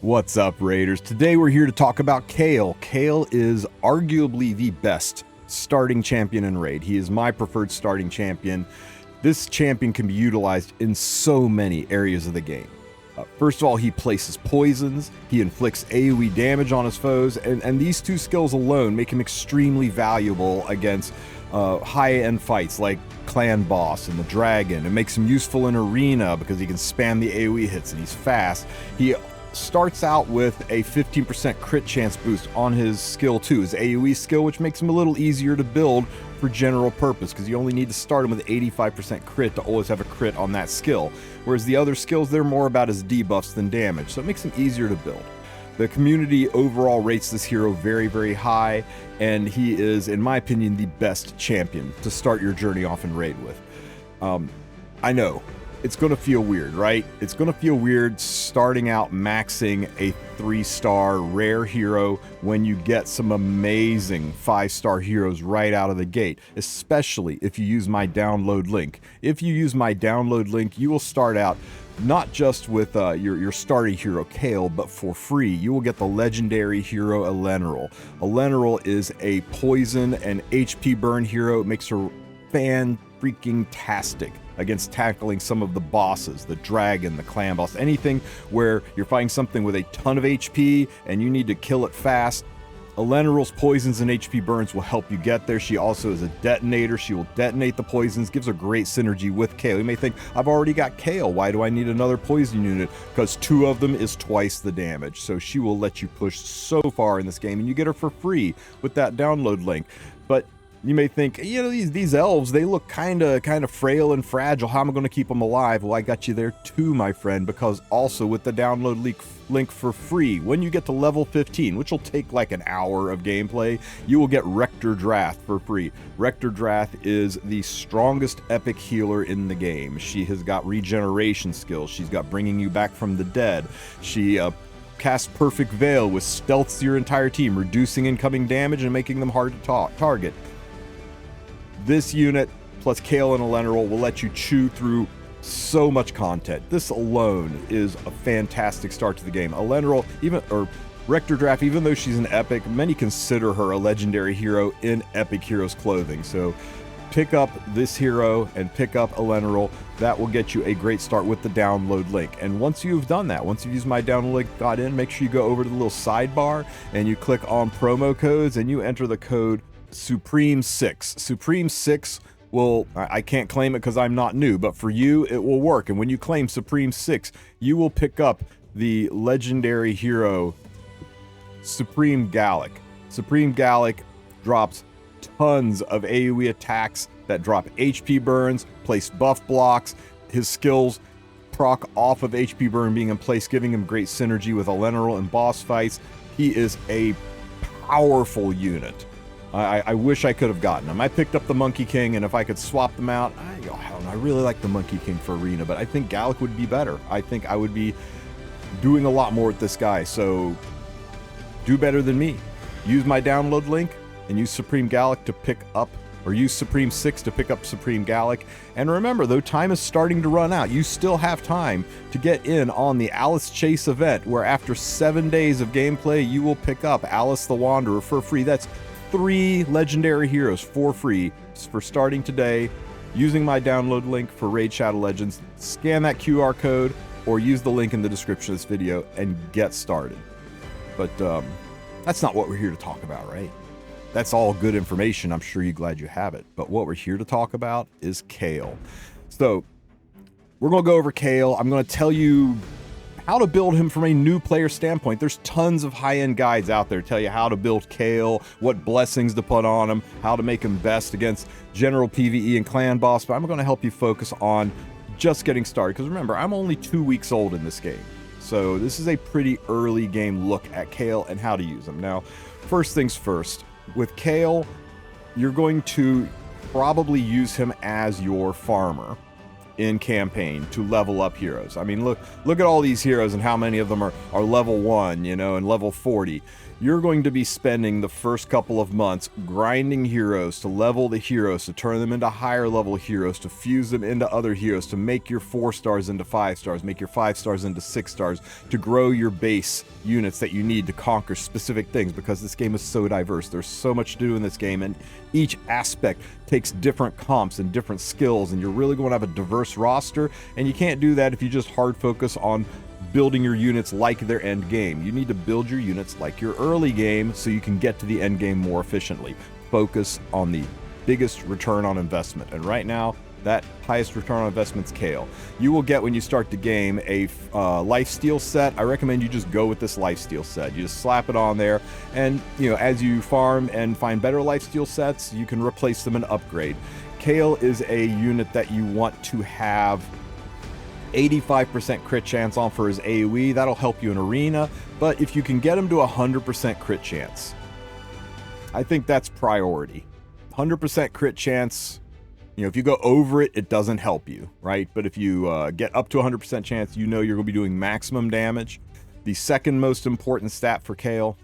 What's up, Raiders? Today we're here to talk about Kael. Kael is arguably the best starting champion in Raid. He is my preferred starting champion. This champion can be utilized in so many areas of the game. First of all, he places poisons, he inflicts AoE damage on his foes, and these two skills alone make him extremely valuable against high-end fights like Clan Boss and the Dragon. It makes him useful in Arena because he can spam the AoE hits and he's fast. He starts out with a 15% crit chance boost on his skill 2, his AoE skill, which makes him a little easier to build for general purpose because you only need to start him with 85% crit to always have a crit on that skill. Whereas the other skills, they're more about his debuffs than damage, so it makes him easier to build. The community overall rates this hero very, very high, and he is, in my opinion, the best champion to start your journey off in Raid with. I know, it's going to feel weird, right? It's going to feel weird starting out maxing a 3-star rare hero when you get some amazing 5-star heroes right out of the gate, especially if you use my download link. If you use my download link, you will start out not just with your starting hero Kael, but for free. You will get the legendary hero Eleneral. Eleneral is a poison and HP burn hero. It makes her fan-freaking-tastic against tackling some of the bosses, the Dragon, the Clan Boss, anything where you're fighting something with a ton of HP and you need to kill it fast. Eleneral's poisons and HP burns will help you get there. She also is a detonator. She will detonate the poisons, gives a great synergy with Kael. You may think, I've already got Kael. Why do I need another poison unit? Because 2 of them is twice the damage. So she will let you push so far in this game, and you get her for free with that download link. But you may think, you know, these elves, they look kind of frail and fragile. How am I going to keep them alive? Well, I got you there too, my friend, because also with the download link for free, when you get to level 15, which will take like an hour of gameplay, you will get Rector Drath for free. Rector Drath is the strongest epic healer in the game. She has got regeneration skills. She's got bringing you back from the dead. She casts Perfect Veil, which stealths your entire team, reducing incoming damage and making them hard to target. This unit, plus Kael and Eleneral, will let you chew through so much content. This alone is a fantastic start to the game. Eleneral, Rector Draft, even though she's an epic, many consider her a legendary hero in Epic Heroes clothing. So pick up this hero and pick up Eleneral. That will get you a great start with the download link. And once you've done that, once you've used my download link, got in, make sure you go over to the little sidebar and you click on promo codes and you enter the code Supreme6. Supreme6 will, I can't claim it because I'm not new, but for you, it will work. And when you claim Supreme6, you will pick up the legendary hero Supreme Gallic. Supreme Gallic drops tons of AoE attacks that drop HP burns, place buff blocks. His skills proc off of HP burn being in place, giving him great synergy with Eleneral and boss fights. He is a powerful unit. I wish I could have gotten him. I picked up the Monkey King, and if I could swap them out, I don't know, I really like the Monkey King for Arena, but I think Gallic would be better. I think I would be doing a lot more with this guy, so do better than me. Use my download link and use Supreme Gallic to pick up, or use Supreme6 to pick up Supreme Gallic. And remember, though time is starting to run out, you still have time to get in on the Alice Chase event, where after 7 days of gameplay, you will pick up Alice the Wanderer for free. That's 3 legendary heroes for free for starting today using my download link for Raid Shadow Legends. Scan that QR code or use the link in the description of this video and get started. But that's not what we're here to talk about, right? That's all good information. I'm sure you're glad you have it. But what we're here to talk about is Kael. So we're going to go over Kael. I'm going to tell you how to build him from a new player standpoint. There's tons of high-end guides out there to tell you how to build Kael, what blessings to put on him, how to make him best against general PvE and clan boss, but I'm going to help you focus on just getting started, because remember, I'm only 2 weeks old in this game. So this is a pretty early game look at Kael and how to use him. Now, first things first, with Kael, you're going to probably use him as your farmer. in campaign to level up heroes. I mean, look at all these heroes and how many of them are level 1, you know, and level 40. You're going to be spending the first couple of months grinding heroes to level the heroes, to turn them into higher level heroes, to fuse them into other heroes, to make your 4 stars into 5 stars, make your 5 stars into 6 stars, to grow your base units that you need to conquer specific things, because this game is so diverse. There's so much to do in this game, and each aspect takes different comps and different skills, and you're really going to have a diverse roster, and you can't do that if you just hard focus on building your units like their end game. You need to build your units like your early game so you can get to the end game more efficiently. Focus on the biggest return on investment, and right now that highest return on investment's Kael. You will get, when you start the game, a lifesteal set. I recommend you just go with this lifesteal set. You just slap it on there, and you know, as you farm and find better lifesteal sets, you can replace them and upgrade. Kael is a unit that you want to have 85% crit chance on for his AoE. That'll help you in arena, but if you can get him to 100% crit chance, I think that's priority. 100% crit chance, you know, if you go over it, it doesn't help you, right? But if you get up to 100% chance, you know you're going to be doing maximum damage. The second most important stat for Kael.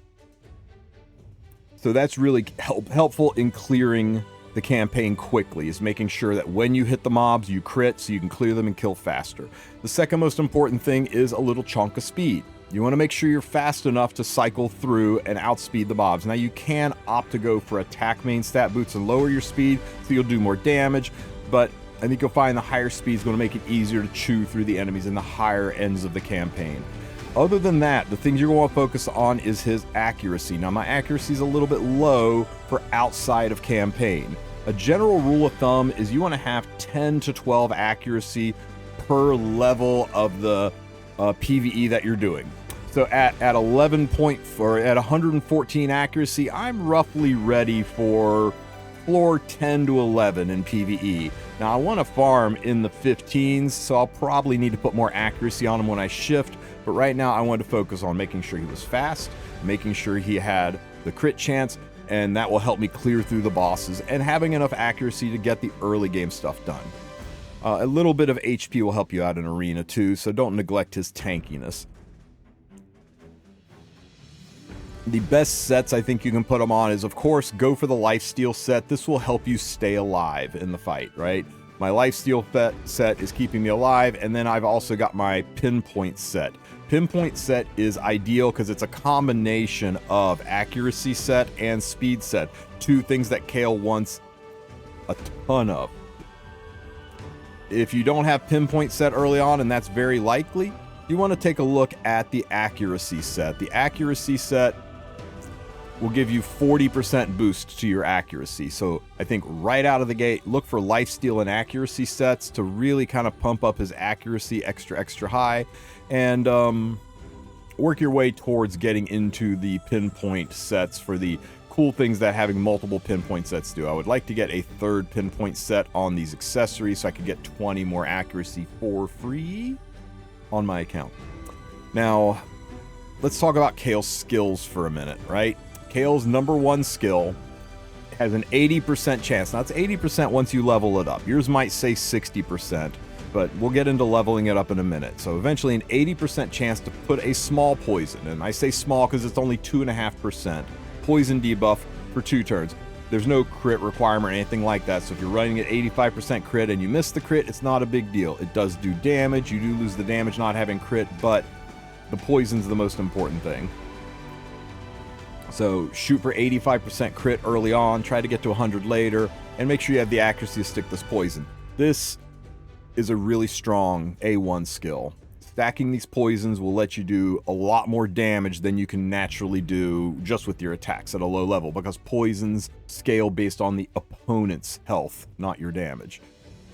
So that's really helpful in clearing the campaign quickly, is making sure that when you hit the mobs, you crit so you can clear them and kill faster. The second most important thing is a little chunk of speed. You want to make sure you're fast enough to cycle through and outspeed the mobs. Now, you can opt to go for attack main stat boots and lower your speed so you'll do more damage, but I think you'll find the higher speed is going to make it easier to chew through the enemies in the higher ends of the campaign. Other than that, the things you're going to focus on is his accuracy. Now, my accuracy is a little bit low for outside of campaign. A general rule of thumb is you want to have 10 to 12 accuracy per level of the PvE that you're doing. So at 114 accuracy, I'm roughly ready for floor 10 to 11 in PvE. Now, I want to farm in the 15s, so I'll probably need to put more accuracy on him when I shift, but right now I want to focus on making sure he was fast, making sure he had the crit chance, and that will help me clear through the bosses, and having enough accuracy to get the early game stuff done. A little bit of HP will help you out in arena too, so don't neglect his tankiness. The best sets I think you can put him on is, of course, go for the lifesteal set. This will help you stay alive in the fight, right? My lifesteal set is keeping me alive, and then I've also got my pinpoint set. Pinpoint set is ideal because it's a combination of accuracy set and speed set, two things that Kael wants a ton of. If you don't have pinpoint set early on, and that's very likely, you want to take a look at the accuracy set. The accuracy set will give you 40% boost to your accuracy. So I think right out of the gate, look for lifesteal and accuracy sets to really kind of pump up his accuracy extra high, and work your way towards getting into the pinpoint sets for the cool things that having multiple pinpoint sets do. I would like to get a third pinpoint set on these accessories so I could get 20 more accuracy for free on my account. Now, let's talk about Kael's skills for a minute, right? Kael's number one skill has an 80% chance. Now, it's 80% once you level it up. Yours might say 60%, but we'll get into leveling it up in a minute. So eventually an 80% chance to put a small poison, and I say small because it's only 2.5% poison debuff for 2 turns. There's no crit requirement or anything like that, so if you're running at 85% crit and you miss the crit, it's not a big deal. It does do damage. You do lose the damage not having crit, but the poison's the most important thing. So shoot for 85% crit early on, try to get to 100 later, and make sure you have the accuracy to stick this poison. This is a really strong A1 skill. Stacking these poisons will let you do a lot more damage than you can naturally do just with your attacks at a low level, because poisons scale based on the opponent's health, not your damage.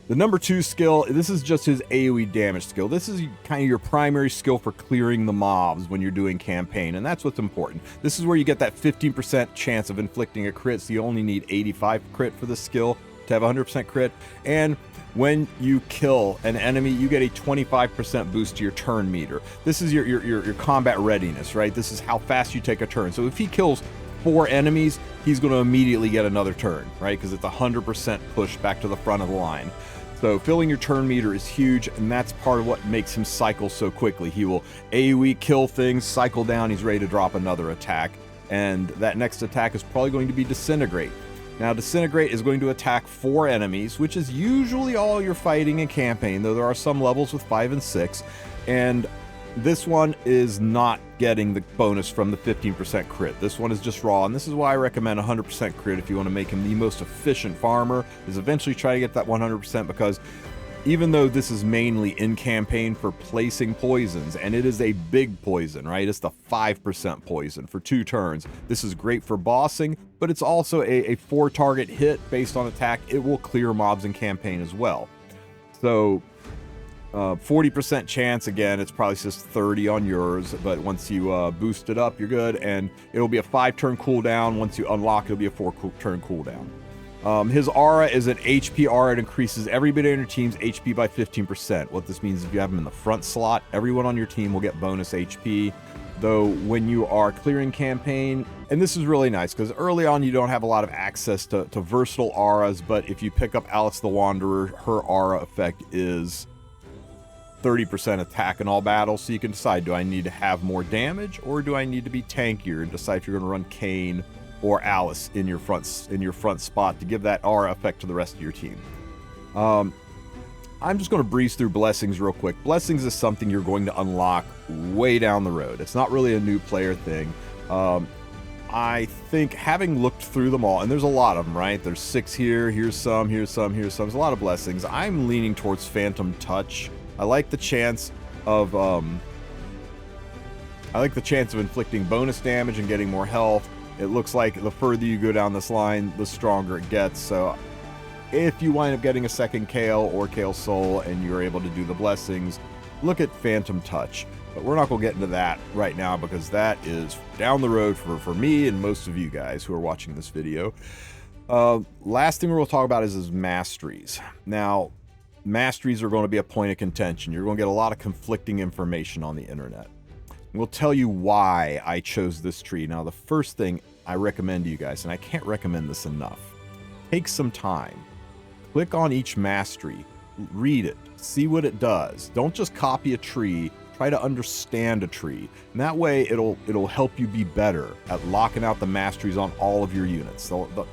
The number 2 skill, this is just his AoE damage skill. This is kind of your primary skill for clearing the mobs when you're doing campaign, and that's what's important. This is where you get that 15% chance of inflicting a crit, so you only need 85 crit for this skill to have 100% crit, and when you kill an enemy, you get a 25% boost to your turn meter. This is your combat readiness, right? This is how fast you take a turn. So if he kills 4 enemies, he's going to immediately get another turn, right? Because it's 100% push back to the front of the line. So filling your turn meter is huge, and that's part of what makes him cycle so quickly. He will AoE kill things, cycle down, he's ready to drop another attack, and that next attack is probably going to be Disintegrate. Now, Disintegrate is going to attack 4 enemies, which is usually all you're fighting in campaign, though there are some levels with 5 and 6, and this one is not getting the bonus from the 15% crit. This one is just raw, and this is why I recommend 100% crit if you want to make him the most efficient farmer, is eventually try to get that 100%, because even though this is mainly in campaign for placing poisons, and it is a big poison, right? It's the 5% poison for 2 turns. This is great for bossing, but it's also a 4 target hit based on attack. It will clear mobs in campaign as well. So 40% chance, again, it's probably just 30 on yours, but once you boost it up, you're good, and it'll be a 5-turn cooldown. Once you unlock, it'll be a 4-turn cooldown. His aura is an HP aura. It increases everybody on your team's HP by 15%. What this means is if you have him in the front slot, everyone on your team will get bonus HP. Though when you are clearing campaign, and this is really nice because early on you don't have a lot of access to versatile auras, but if you pick up Alice the Wanderer, her aura effect is 30% attack in all battles, so you can decide, do I need to have more damage or do I need to be tankier, and decide if you're going to run Kael or Alice in your front spot to give that aura effect to the rest of your team. I'm just going to breeze through blessings real quick. Blessings is something you're going to unlock way down the road. It's not really a new player thing. I think having looked through them all, and there's a lot of them, right? There's 6 here, here's some, here's some, here's some. There's a lot of blessings. I'm leaning towards Phantom Touch. I like the chance of inflicting bonus damage and getting more health. It looks like the further you go down this line, the stronger it gets. So if you wind up getting a second Kael or Kael Soul and you're able to do the blessings, look at Phantom Touch. But we're not going to get into that right now because that is down the road for me and most of you guys who are watching this video. Last thing we'll talk about is his masteries. Now, masteries are going to be a point of contention. You're going to get a lot of conflicting information on the internet. We'll tell you why I chose this tree. Now, the first thing I recommend to you guys, and I can't recommend this enough, take some time. Click on each mastery, read it, see what it does. Don't just copy a tree, try to understand a tree. And that way it'll help you be better at locking out the masteries on all of your units. So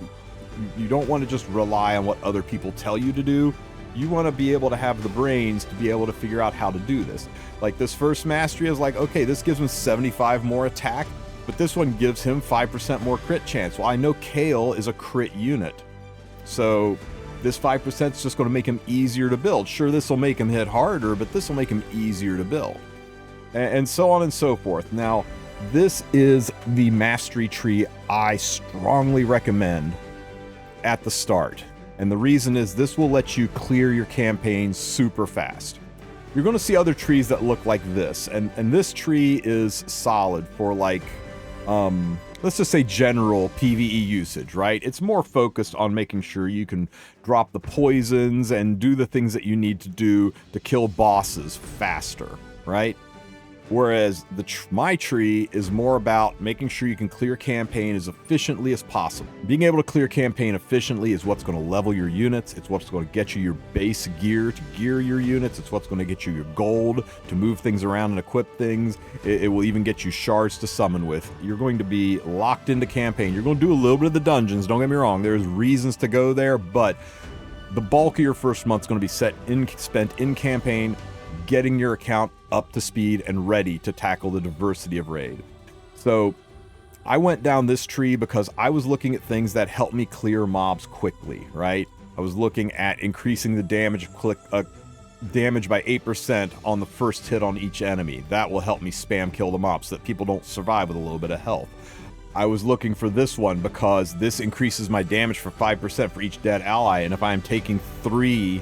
you don't want to just rely on what other people tell you to do. You want to be able to have the brains to be able to figure out how to do this. Like this first mastery is like, okay, this gives him 75 more attack, but this one gives him 5% more crit chance. Well, I know Kael is a crit unit, so this 5% is just going to make him easier to build. Sure, this will make him hit harder, but this will make him easier to build. And so on and so forth. Now, this is the mastery tree I strongly recommend at the start. And the reason is this will let you clear your campaigns super fast. You're going to see other trees that look like this, and this tree is solid for like, let's just say general PvE usage, right? It's more focused on making sure you can drop the poisons and do the things that you need to do to kill bosses faster, right? Whereas my tree is more about making sure you can clear campaign as efficiently as possible. Being able to clear campaign efficiently is what's going to level your units. It's what's going to get you your base gear to gear your units. It's what's going to get you your gold to move things around and equip things. It will even get you shards to summon with. You're going to be locked into campaign. You're going to do a little bit of the dungeons. Don't get me wrong. There's reasons to go there, but the bulk of your first month is going to be spent in campaign, getting your account up to speed and ready to tackle the diversity of raid. So I went down this tree because I was looking at things that help me clear mobs quickly, right? I was looking at increasing the damage by 8% on the first hit on each enemy. That will help me spam kill the mobs so that people don't survive with a little bit of health. I was looking for this one because this increases my damage for 5% for each dead ally, and if I'm taking 3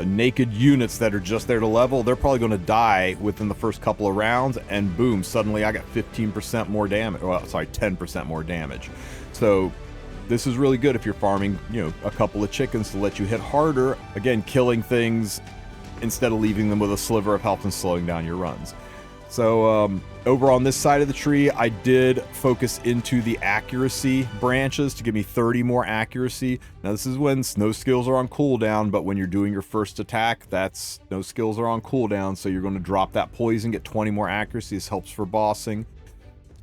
naked units that are just there to level, they're probably going to die within the first couple of rounds, and boom, suddenly I got 15% more damage. Well, sorry, 10% more damage. So this is really good if you're farming, a couple of chickens to let you hit harder. Again, killing things instead of leaving them with a sliver of health and slowing down your runs. So over on this side of the tree, I did focus into the accuracy branches to give me 30 more accuracy. Now this is when no skills are on cooldown, but when you're doing your first attack, that's no skills are on cooldown, so you're going to drop that poison, get 20 more accuracy. This helps for bossing.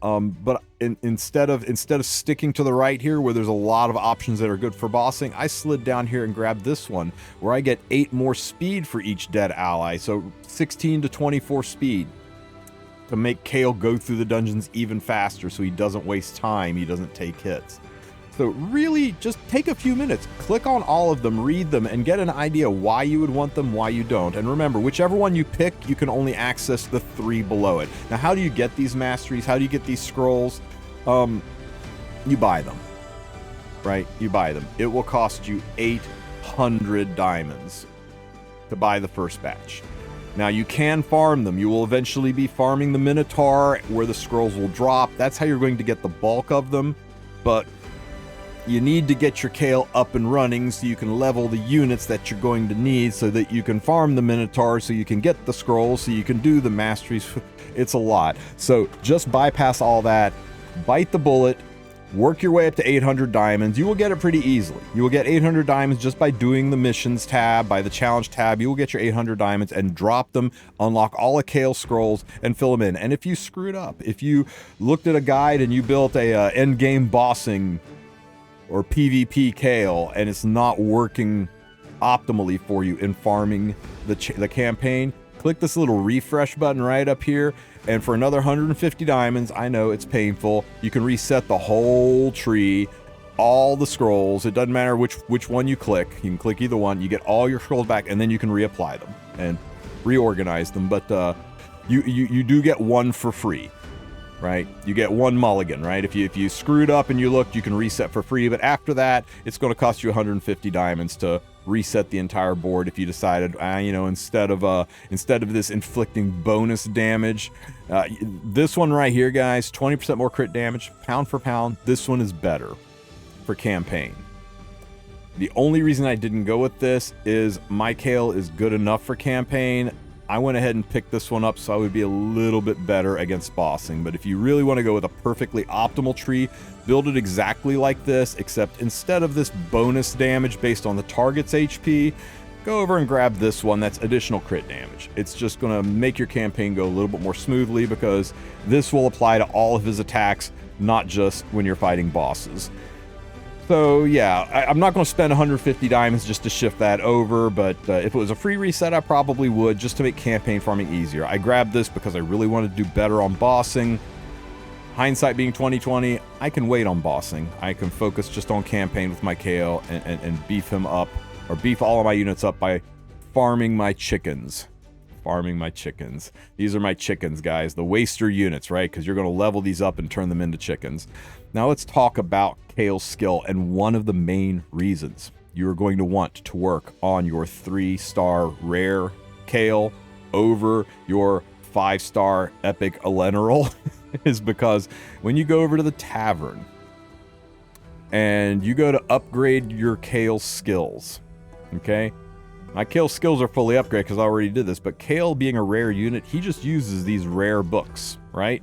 But instead of sticking to the right here where there's a lot of options that are good for bossing, I slid down here and grabbed this one where I get 8 more speed for each dead ally, so 16 to 24 speed to make Kael go through the dungeons even faster so he doesn't waste time, he doesn't take hits. So really just take a few minutes, click on all of them, read them, and get an idea why you would want them, why you don't. And remember, whichever one you pick, you can only access the 3 below it. Now, how do you get these masteries? How do you get these scrolls? You buy them, right? You buy them. It will cost you 800 diamonds to buy the first batch. Now, you can farm them. You will eventually be farming the Minotaur where the scrolls will drop. That's how you're going to get the bulk of them. But you need to get your Kael up and running so you can level the units that you're going to need so that you can farm the Minotaur, so you can get the scrolls, so you can do the masteries. It's a lot. So just bypass all that, bite the bullet, work your way up to 800 diamonds. You will get it pretty easily. You will get 800 diamonds just by doing the missions tab, by the challenge tab. You will get your 800 diamonds and drop them, unlock all the Kael scrolls, and fill them in. And if you screwed up, if you looked at a guide and you built a end game bossing or PvP Kael and it's not working optimally for you in farming the campaign, click this little refresh button right up here, and for another 150 diamonds, I know it's painful, you can reset the whole tree, all the scrolls. It doesn't matter which one you click. You can click either one. You get all your scrolls back, and then you can reapply them and reorganize them. But you do get one for free, right? You get one mulligan, right? If you screwed up and you looked, you can reset for free. But after that, it's going to cost you 150 diamonds to reset the entire board if you decided, instead of this inflicting bonus damage, this one right here, guys, 20% more crit damage, pound for pound. This one is better for campaign. The only reason I didn't go with this is my Kael is good enough for campaign. I went ahead and picked this one up so I would be a little bit better against bossing. But if you really want to go with a perfectly optimal tree, build it exactly like this, except instead of this bonus damage based on the target's HP, go over and grab this one that's additional crit damage. It's just going to make your campaign go a little bit more smoothly because this will apply to all of his attacks, not just when you're fighting bosses. So yeah, I'm not going to spend 150 diamonds just to shift that over, but if it was a free reset, I probably would, just to make campaign farming easier. I grabbed this because I really wanted to do better on bossing. Hindsight being 2020, I can wait on bossing. I can focus just on campaign with my Kael and beef him up, or beef all of my units up by farming my chickens. Farming my chickens. These are my chickens, guys. The waster units, right? Because you're going to level these up and turn them into chickens. Now let's talk about Kael's skill, and one of the main reasons you're going to want to work on your 3-star rare Kael over your 5-star epic Eleneral is because when you go over to the tavern and you go to upgrade your Kael skills, okay? My Kael skills are fully upgraded because I already did this, but Kael being a rare unit, he just uses these rare books, right?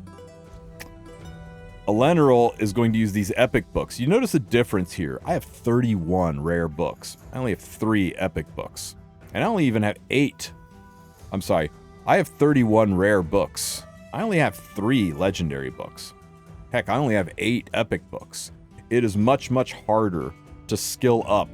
Eleneral is going to use these epic books. You notice a difference here. I have 31 rare books. I only have 3 epic books. And I only even have 8. I'm sorry. I have 31 rare books. I only have 3 legendary books. Heck, I only have 8 epic books. It is much, much harder to skill up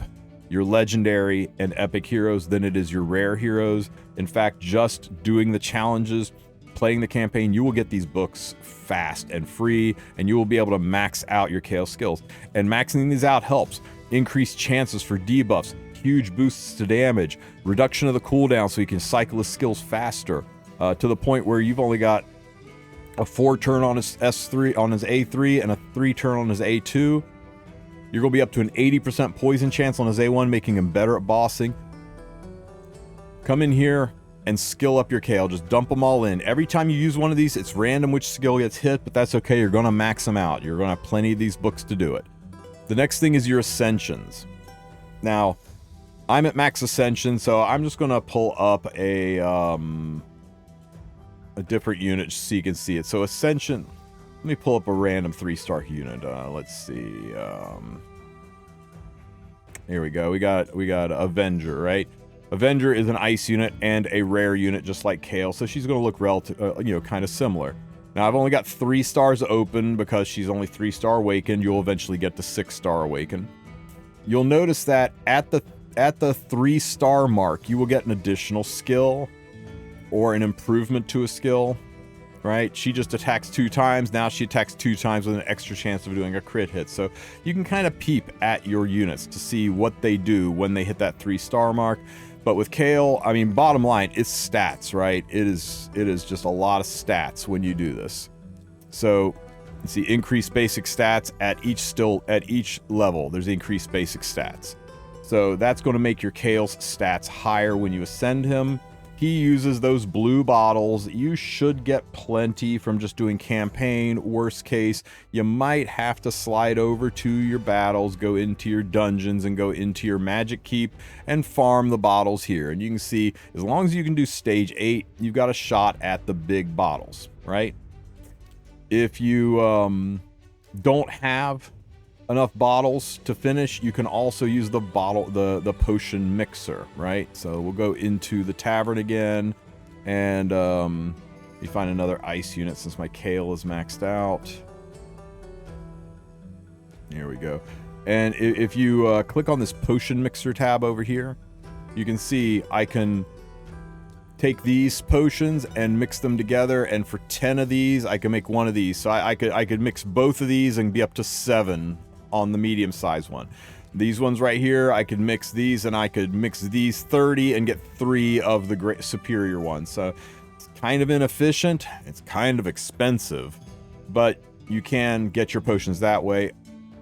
your legendary and epic heroes than it is your rare heroes. In fact, just doing the challenges, playing the campaign, you will get these books fast and free, and you will be able to max out your Kael skills. And maxing these out helps increase chances for debuffs, huge boosts to damage, reduction of the cooldown so you can cycle his skills faster, to the point where you've only got a 4 turn on his S3, on his A3, and a 3 turn on his A2. You're going to be up to an 80% poison chance on his A1, making him better at bossing. Come in here and skill up your Kael. Just dump them all in. Every time you use one of these, it's random which skill gets hit, but that's okay. You're going to max them out. You're going to have plenty of these books to do it. The next thing is your ascensions. Now, I'm at max ascension, so I'm just going to pull up a a different unit so you can see it. So Ascension, let me pull up a random 3-star unit. Let's see. Here we go. We got Avenger, right? Avenger is an ice unit and a rare unit, just like Kael, so she's going to look relative, kind of similar. Now, I've only got 3 stars open because she's only 3-star awakened. You'll eventually get to 6-star awakened. You'll notice that at the 3-star mark, you will get an additional skill or an improvement to a skill, right? She just attacks 2 times. Now she attacks 2 times with an extra chance of doing a crit hit. So you can kind of peep at your units to see what they do when they hit that 3-star mark. But with Kael, I mean, bottom line, it's stats, right? It is just a lot of stats when you do this. So let's see, increased basic stats at each level. There's increased basic stats. So that's going to make your Kael's stats higher when you ascend him. He uses those blue bottles. You should get plenty from just doing campaign. Worst case, you might have to slide over to your battles, go into your dungeons, and go into your magic keep and farm the bottles here. And you can see, as long as you can do stage 8, you've got a shot at the big bottles, right? If you don't have enough bottles to finish, you can also use the potion mixer, right? So we'll go into the tavern again, and you find another ice unit since my Kael is maxed out. Here we go. And if you click on this potion mixer tab over here, you can see I can take these potions and mix them together, and for 10 of these I can make one of these. So I could mix both of these and be up to 7 on the medium-sized one. These ones right here, I could mix these, and I could mix these 30 and get 3 of the great superior ones. So it's kind of inefficient, it's kind of expensive, but you can get your potions that way.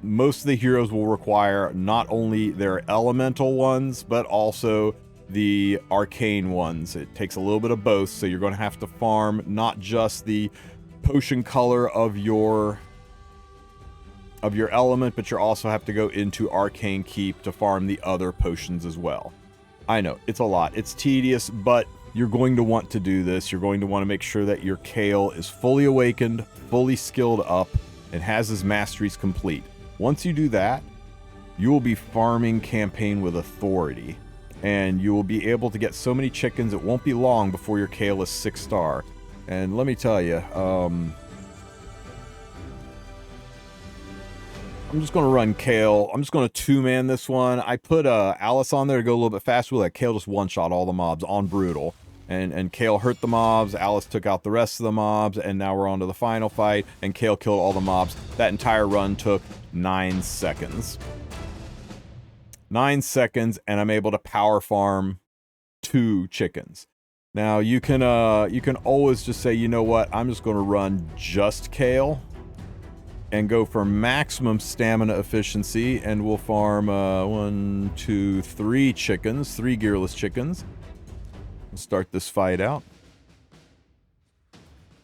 Most of the heroes will require not only their elemental ones, but also the arcane ones. It takes a little bit of both, so you're going to have to farm not just the potion color of your element, but you also have to go into Arcane Keep to farm the other potions as well. I know, it's a lot. It's tedious, but you're going to want to do this. You're going to want to make sure that your Kael is fully awakened, fully skilled up, and has his masteries complete. Once you do that, you will be farming campaign with authority, and you will be able to get so many chickens, it won't be long before your Kael is 6-star. And let me tell you, I'm just going to run Kael. I'm just going to 2-man this one. I put Alice on there to go a little bit faster with that. Kael just one-shot all the mobs on Brutal. And Kael hurt the mobs, Alice took out the rest of the mobs, and now we're on to the final fight, and Kael killed all the mobs. That entire run took 9 seconds. 9 seconds, and I'm able to power farm 2 chickens. Now, you can always just say, you know what, I'm just going to run just Kael and go for maximum stamina efficiency, and we'll farm 1, 2, 3 chickens, 3 gearless chickens. We'll start this fight out.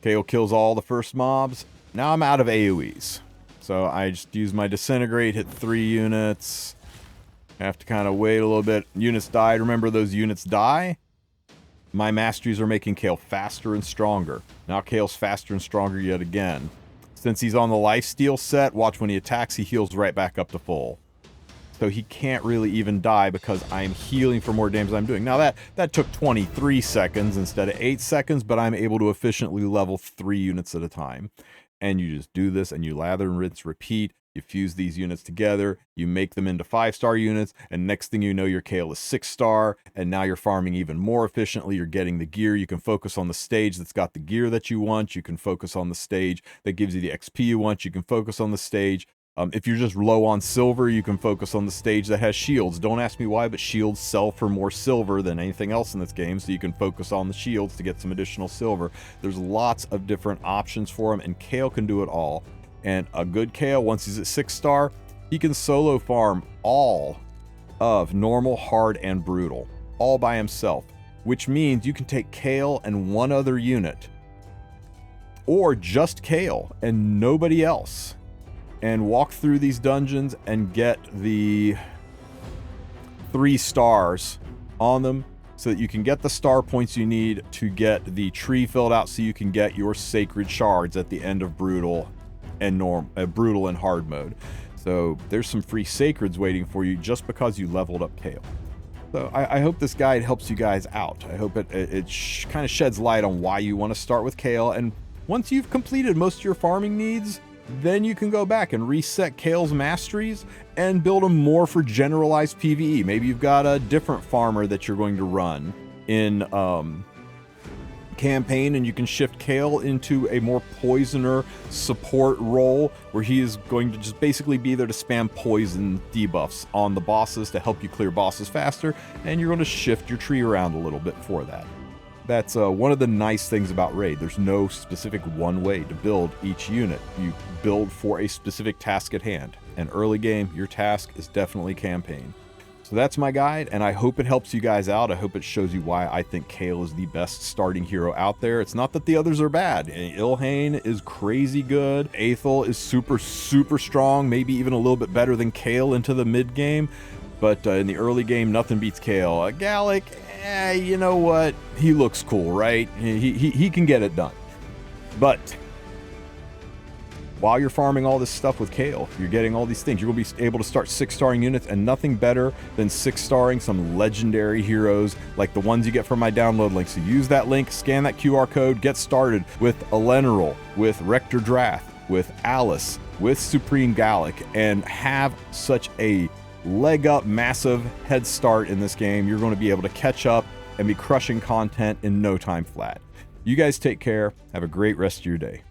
Kael kills all the first mobs. Now I'm out of AoEs, so I just use my disintegrate, hit 3 units. Have to kind of wait a little bit. Units died. Remember, those units die. My masteries are making Kael faster and stronger. Now Kael's faster and stronger yet again. Since he's on the lifesteal set, watch when he attacks, he heals right back up to full. So he can't really even die because I'm healing for more damage than I'm doing. Now that took 23 seconds instead of 8 seconds, but I'm able to efficiently level 3 units at a time. And you just do this, and you lather and rinse, repeat. You fuse these units together, you make them into 5-star units, and next thing you know, your Kael is 6-star, and now you're farming even more efficiently. You're getting the gear. You can focus on the stage that's got the gear that you want. You can focus on the stage that gives you the XP you want. You can focus on the stage. If you're just low on silver, you can focus on the stage that has shields. Don't ask me why, but shields sell for more silver than anything else in this game, so you can focus on the shields to get some additional silver. There's lots of different options for them, and Kael can do it all. And a good Kael, once he's at 6-star, he can solo farm all of normal, hard, and brutal, all by himself, which means you can take Kael and 1 other unit, or just Kael and nobody else, and walk through these dungeons and get the 3 stars on them so that you can get the star points you need to get the tree filled out so you can get your sacred shards at the end of brutal and brutal and hard mode. So there's some free sacreds waiting for you just because you leveled up Kael. So I hope this guide helps you guys out. I hope it kind of sheds light on why you want to start with Kael. And once you've completed most of your farming needs, then you can go back and reset Kael's masteries and build them more for generalized PvE. Maybe you've got a different farmer that you're going to run in campaign, and you can shift Kael into a more poisoner support role where he is going to just basically be there to spam poison debuffs on the bosses to help you clear bosses faster, and you're going to shift your tree around a little bit for that. That's one of the nice things about Raid. There's no specific one way to build each unit. You build for a specific task at hand. And early game, your task is definitely campaign. So that's my guide, and I hope it helps you guys out. I hope it shows you why I think Kael is the best starting hero out there. It's not that the others are bad. Ilhane is crazy good. Aethel is super, super strong, maybe even a little bit better than Kael into the mid game. But in the early game, nothing beats Kael. Gallic, you know what? He looks cool, right? He can get it done. But while you're farming all this stuff with Kael, you're getting all these things. You're going to be able to start 6-starring units, and nothing better than 6-starring some legendary heroes like the ones you get from my download link. So use that link, scan that QR code, get started with Eleneral, with Rector Drath, with Alice, with Supreme Gallic, and have such a leg up, massive head start in this game. You're going to be able to catch up and be crushing content in no time flat. You guys take care. Have a great rest of your day.